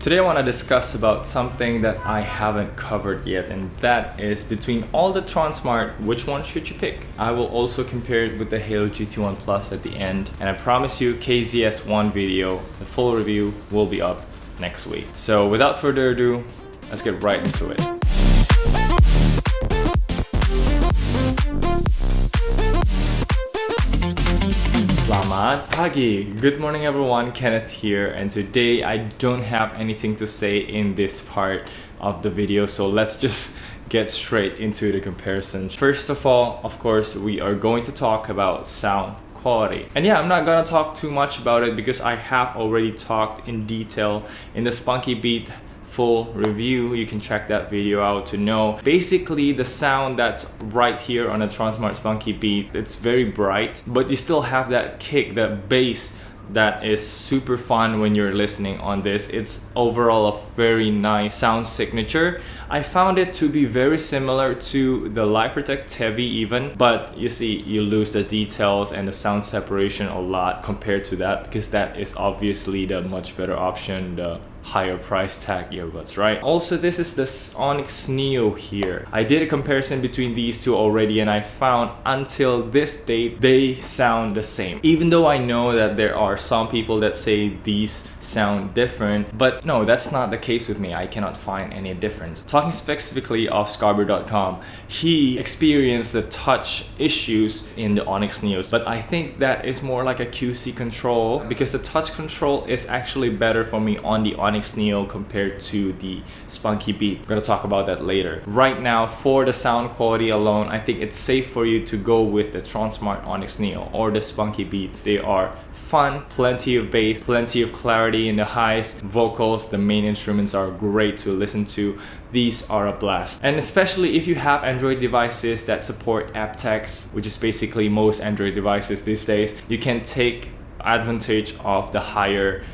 Today I want to discuss about something that I haven't covered yet, and that is between all the Tronsmart, which one should you pick? I will also compare it with the Haylou GT1 Plus at the end, and I promise you KZS1 video, the full review will be up next week. So without further ado, let's get right into it. Selamat pagi! Good morning everyone, Kenneth here, and today I don't have anything to say in this part of the video, so let's just get straight into the comparison. First of all, of course, we are going to talk about sound quality. And yeah, I'm not gonna talk too much about it because I have already talked in detail in the Spunky Beat full review. You can check that video out to know. Basically, the sound that's right here on the Tronsmart Spunky Beat, it's very bright, but you still have that kick, that bass that is super fun when you're listening on this. It's overall a very nice sound signature. I found it to be very similar to the Light Protect Heavy even, but you see, you lose the details and the sound separation a lot compared to that, because that is obviously the much better option, the higher price tag earbuds, right? Also, this is the Onyx Neo here. I did a comparison between these two already, and I found until this date they sound the same, even though I know that there are some people that say these sound different, but no, that's not the case with me. I cannot find any difference. Talking specifically of Scarber.com, he experienced the touch issues in the Onyx Neos, but I think that is more like a QC control, because the touch control is actually better for me on the Onyx Neo compared to the Spunky Beat. We're gonna talk about that later. Right now, for the sound quality alone, I think it's safe for you to go with the Tronsmart Onyx Neo or the Spunky Beats. They are fun, plenty of bass, plenty of clarity in the highs, vocals, the main instruments are great to listen to. These are a blast. And especially if you have Android devices that support aptX, which is basically most Android devices these days, you can take advantage of the higher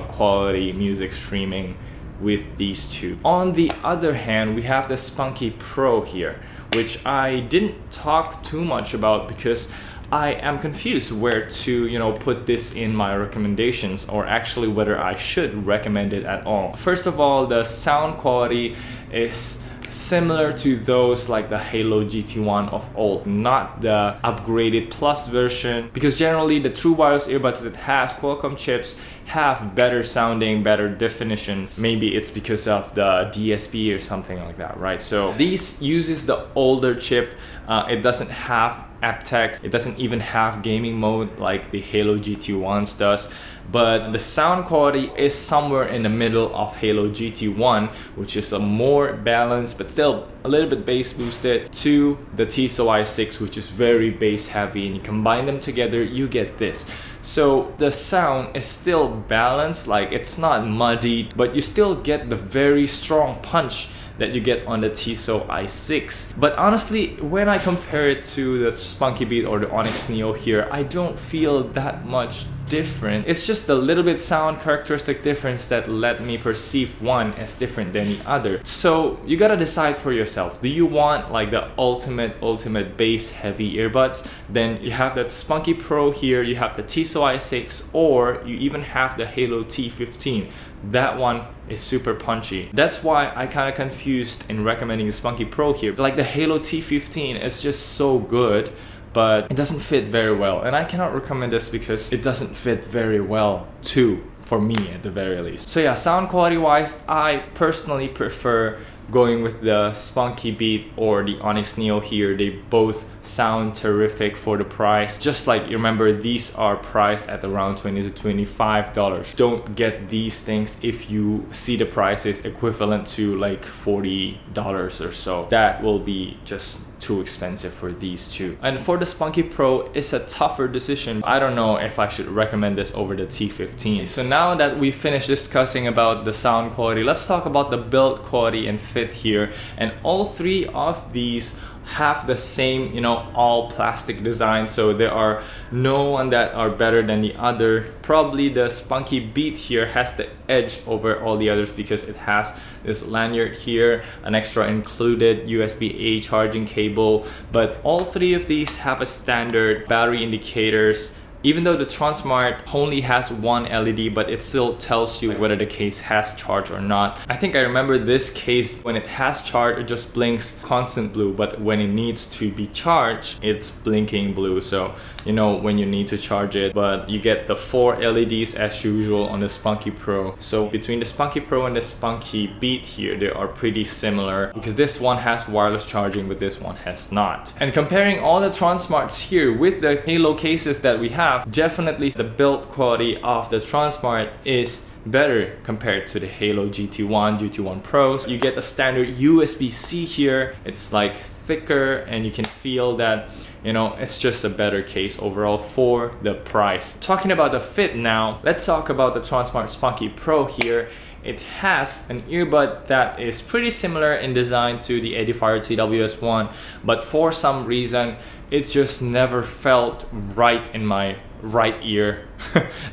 quality music streaming with these two. On the other hand, we have the Spunky Pro here, which I didn't talk too much about because I am confused where to put this in my recommendations, or actually whether I should recommend it at all. First of all, the sound quality is similar to those like the Haylou GT1 of old, not the upgraded Plus version, because generally the true wireless earbuds that has Qualcomm chips have better sounding, better definition. Maybe it's because of the DSP or something like that, right? So these uses the older chip. It doesn't have aptX, it doesn't even have gaming mode like the Haylou GT1s does, but the sound quality is somewhere in the middle of Haylou GT1, which is a more balanced but still a little bit bass boosted, to the TWS, which is very bass heavy, and you combine them together, you get this. So the sound is still balanced, like it's not muddied, but you still get the very strong punch that you get on the TWS. But honestly, when I compare it to the Spunky Beat or the Onyx Neo here, I don't feel that much different. It's just a little bit sound characteristic difference that let me perceive one as different than the other. So you gotta decide for yourself. Do you want like the ultimate bass heavy earbuds? Then you have the Spunky Pro here, you have the TWS, or you even have the Haylou T15. That one is super punchy. That's why I kind of confused in recommending the Spunky Pro here. Like the Haylou T15 is just so good, but it doesn't fit very well, and I cannot recommend this because it doesn't fit very well too, for me at the very least. So yeah, sound quality wise, I personally prefer going with the Spunky Beat or the Onyx Neo here. They both sound terrific for the price. Just like you remember, these are priced at around $20 to $25. Don't get these things if you see the prices equivalent to like $40 or so. That will be just too expensive for these two. And for the Spunky Pro, it's a tougher decision. I don't know if I should recommend this over the T15. So now that we finished discussing about the sound quality, let's talk about the build quality and fit here. And all three of these have the same, all plastic design, so there are no one that are better than the other. Probably the Spunky Beat here has the edge over all the others because it has this lanyard here, an extra included USB-A charging cable, but all three of these have a standard battery indicators Even though the Tronsmart only has one LED, but it still tells you whether the case has charge or not. I think I remember this case, when it has charge, it just blinks constant blue, but when it needs to be charged, it's blinking blue. So you know when you need to charge it. But you get the 4 LEDs as usual on the Spunky Pro. So between the Spunky Pro and the Spunky Beat here, they are pretty similar, because this one has wireless charging but this one has not. And comparing all the Tronsmarts here with the Haylou cases that we have, definitely the build quality of the Tronsmart is better compared to the Haylou GT1, GT1 Pros. You get a standard USB-C here. It's like thicker and you can feel that, you know, it's just a better case overall for the price. Talking about the fit now, let's talk about the Tronsmart Spunky Pro here. It has an earbud that is pretty similar in design to the Edifier TWS one, but for some reason it just never felt right in my right ear.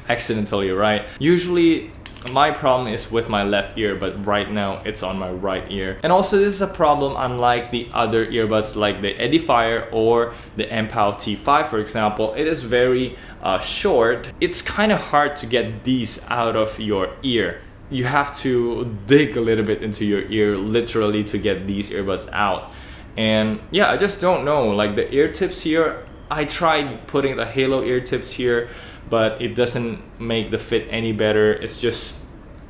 Accidentally, right? Usually my problem is with my left ear, but right now it's on my right ear. And also this is a problem unlike the other earbuds like the Edifier or the MPOW T5 for example. It is very short. It's kind of hard to get these out of your ear. You have to dig a little bit into your ear literally to get these earbuds out. And yeah, I just don't know, like the ear tips here, I tried putting the Haylou ear tips here, but it doesn't make the fit any better. It's just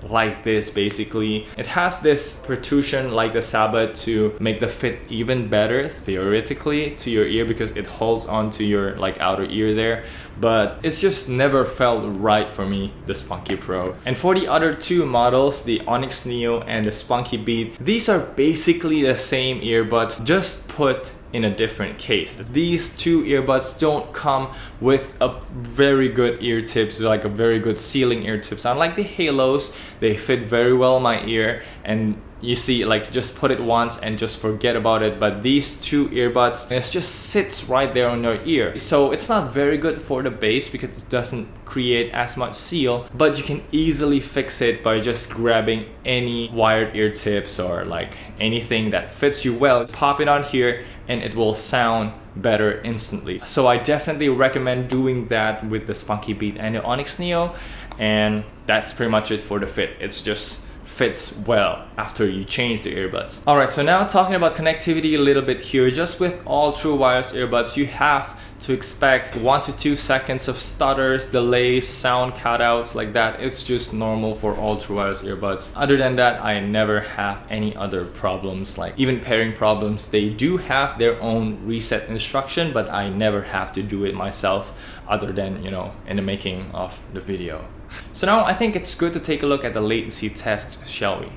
like this basically. It has this protrusion like the Sabbath to make the fit even better theoretically to your ear, because it holds on to your like outer ear there, but it's just never felt right for me, the Spunky Pro. And for the other two models, the Onyx Neo and the Spunky Beat, these are basically the same earbuds, just put in a different case. These two earbuds don't come with a very good ear tips, like a very good sealing ear tips. Unlike the Haylous, they fit very well in my ear, and you see, like, just put it once and just forget about it. But these two earbuds, it just sits right there on your ear. So it's not very good for the bass because it doesn't create as much seal, but you can easily fix it by just grabbing any wired ear tips or like anything that fits you well, pop it on here and it will sound better instantly. So I definitely recommend doing that with the Spunky Beat and the Onyx Neo, and that's pretty much it for the fit. It's just fits well after you change the earbuds. Alright, so now talking about connectivity a little bit here. Just with all true wireless earbuds, you have to expect 1 to 2 seconds of stutters, delays, sound cutouts like that. It's just normal for all true wireless earbuds. Other than that, I never have any other problems, like even pairing problems. They do have their own reset instruction, but I never have to do it myself other than, you know, in the making of the video. So now I think it's good to take a look at the latency test, shall we?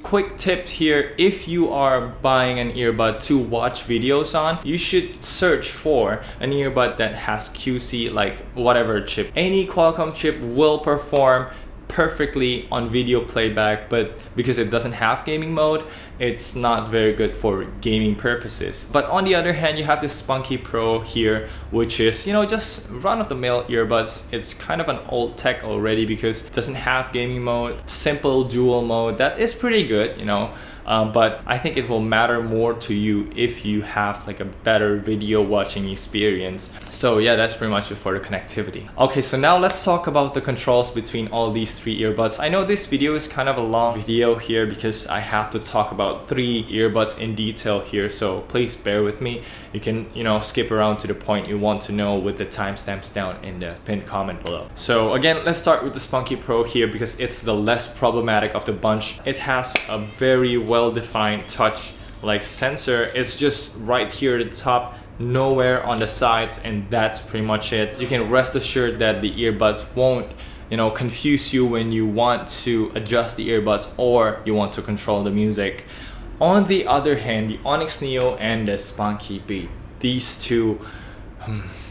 quick tip here, if you are buying an earbud to watch videos on, you should search for an earbud that has QC, like whatever chip. Any Qualcomm chip will perform perfectly on video playback, but because it doesn't have gaming mode, it's not very good for gaming purposes. But on the other hand, you have this Spunky Pro here, which is, you know, just run-of-the-mill earbuds. It's kind of an old tech already because it doesn't have gaming mode, simple dual mode. That is pretty good, you know. But I think it will matter more to you if you have like a better video watching experience. So yeah, that's pretty much it for the connectivity. Okay, so now let's talk about the controls between all these three earbuds. I know this video is kind of a long video here because I have to talk about 3 earbuds in detail here, so please bear with me. You can, you know, skip around to the point you want to know with the timestamps down in the pinned comment below. So again, let's start with the Spunky Pro here because it's the less problematic of the bunch. It has a very well-defined touch like sensor. It's just right here at the top, nowhere on the sides, and that's pretty much it. You can rest assured that the earbuds won't, you know, confuse you when you want to adjust the earbuds or you want to control the music. On the other hand, the Onyx Neo and the Spunky Beat, these two,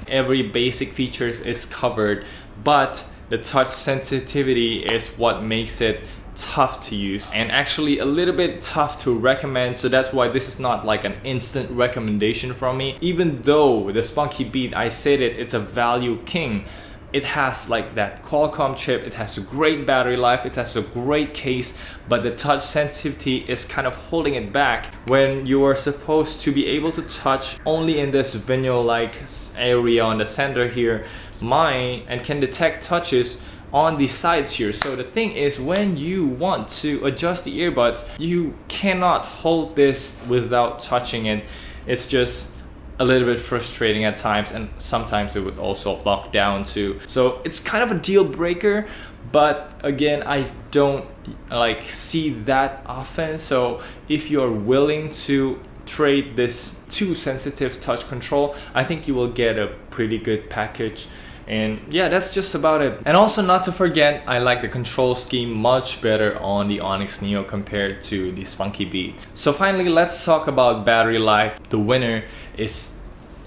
every basic features is covered, but the touch sensitivity is what makes it tough to use and actually a little bit tough to recommend. So that's why this is not like an instant recommendation from me. Even though the Spunky Beat, I said it's a value king. It has like that Qualcomm chip, it has a great battery life, it has a great case, but the touch sensitivity is kind of holding it back when you are supposed to be able to touch only in this vinyl-like area on the center here. Mine and can detect touches on the sides here. So the thing is, when you want to adjust the earbuds, you cannot hold this without touching it. It's just a little bit frustrating at times, and sometimes it would also lock down too. So it's kind of a deal breaker, but again, I don't like see that often. So if you're willing to trade this too sensitive touch control, I think you will get a pretty good package. And yeah, that's just about it. And also, not to forget, I like the control scheme much better on the Onyx Neo compared to the Spunky Beat. So finally, let's talk about battery life. The winner is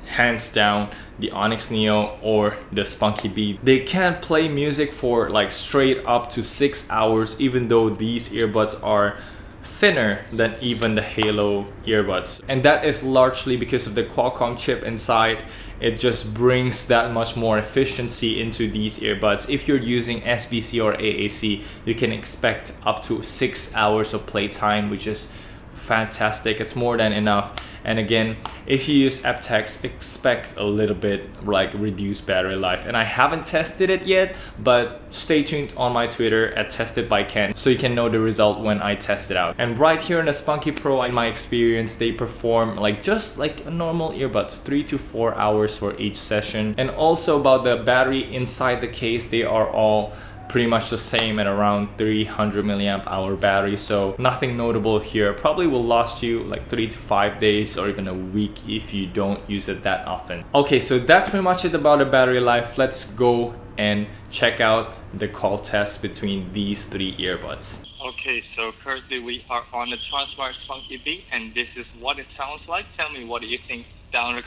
hands down the Onyx Neo or the Spunky Beat. They can play music for like straight up to 6 hours, even though these earbuds are thinner than even the Haylou earbuds, and that is largely because of the Qualcomm chip inside. It just brings that much more efficiency into these earbuds. If you're using SBC or AAC, you can expect up to 6 hours of playtime, which is fantastic. It's more than enough. And again, if you use aptX, expect a little bit like reduced battery life. And I haven't tested it yet, but stay tuned on my Twitter at @testedbyken so you can know the result when I test it out. And right here in the Spunky Pro, in my experience, they perform like just like a normal earbuds, 3 to 4 hours for each session. And also about the battery inside the case, they are all pretty much the same at around 300 milliamp hour battery, so nothing notable here. Probably will last you like 3 to 5 days or even a week if you don't use it that often. Okay, so that's pretty much it about the battery life. Let's go and check out the call test between these 3 earbuds. Okay, so currently we are on the Tronsmart Spunky Beat, and this is what it sounds like. Tell me, what do you think down in the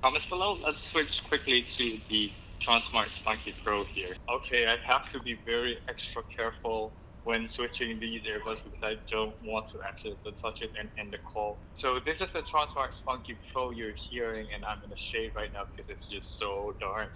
comments below? Let's switch quickly to the Tronsmart Spunky Pro here. Okay, I have to be very extra careful when switching these earbuds because I don't want to actually touch it and end the call. So this is the Tronsmart Spunky Pro you're hearing, and I'm in the shade right now because it's just so darn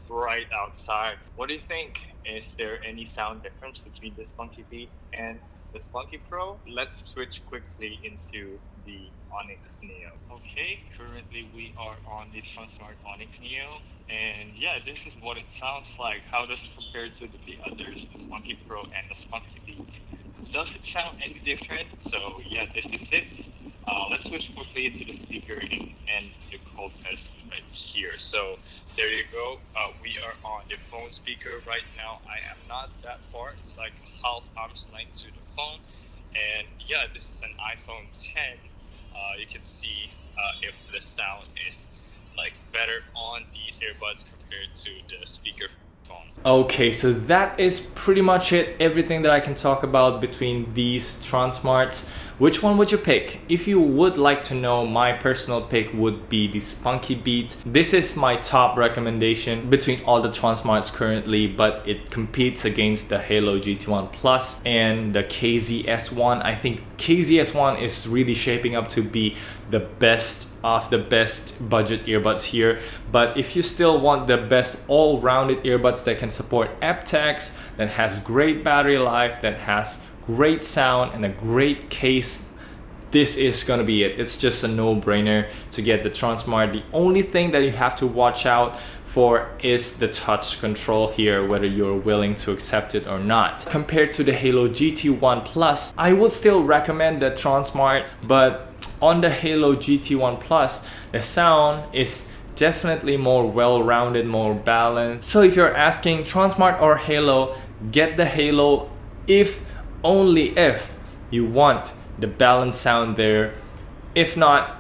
bright outside. What do you think? Is there any sound difference between the Spunky Beat and the Spunky Pro? Let's switch quickly into the Onyx Neo. Okay, currently we are on the Tronsmart Onyx Neo, and yeah, this is what it sounds like. How does it compare to the others, the Spunky Pro and the Spunky Beat? Does it sound any different? So yeah, this is it. Let's switch quickly into the speaker and the call test right here. So there you go. We are on the phone speaker right now. I am not that far. It's like half arm's length to the phone. And yeah, this is an iPhone 10. You can see if the sound is like better on these earbuds compared to the speakerphone phone. Okay, so that is pretty much it. Everything that I can talk about between these Tronsmarts. Which one would you pick? If you would like to know, my personal pick would be the Spunky Beat. This is my top recommendation between all the Tronsmarts currently, but it competes against the Haylou GT1 Plus and the KZS1. I think KZS1 is really shaping up to be the best of the best budget earbuds here. But if you still want the best all-rounded earbuds that can support aptX, that has great battery life, that has great sound and a great case, this is gonna be it. It's just a no-brainer to get the Tronsmart. The only thing that you have to watch out for is the touch control here, whether you're willing to accept it or not. Compared to the Haylou GT1 Plus, I would still recommend the Tronsmart, but on the Haylou GT1 Plus, the sound is definitely more well-rounded, more balanced. So if you're asking Tronsmart or Haylou, get the Haylou if only if you want the balanced sound there. If not,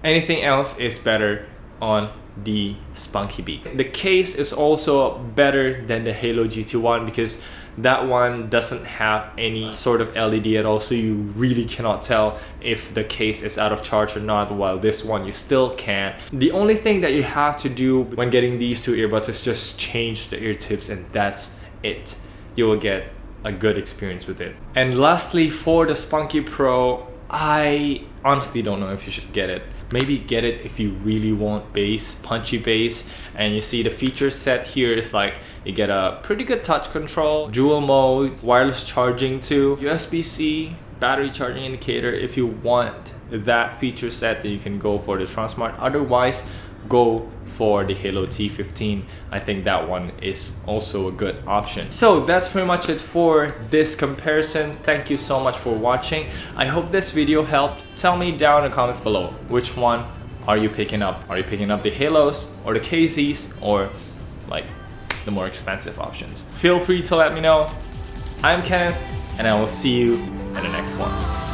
anything else is better on the Spunky Beat. The case is also better than the Haylou GT1 because that one doesn't have any sort of LED at all, so you really cannot tell if the case is out of charge or not, while this one you still can. The only thing that you have to do when getting these two earbuds is just change the ear tips, and that's it. You will get a good experience with it. And lastly, for the Spunky Pro, I honestly don't know if you should get it. Maybe get it if you really want bass, punchy bass. And you see the feature set here is like you get a pretty good touch control, dual mode, wireless charging too, USB-C, battery charging indicator. If you want that feature set, then you can go for the Tronsmart. Otherwise, go for the Haylou T15. I think that one is also a good option. So that's pretty much it for this comparison. Thank you so much for watching. I hope this video helped. Tell me down in the comments below, which one are you picking up? Are you picking up the Haylous or the KZs, or like the more expensive options? Feel free to let me know. I'm Kenneth, and I will see you in the next one.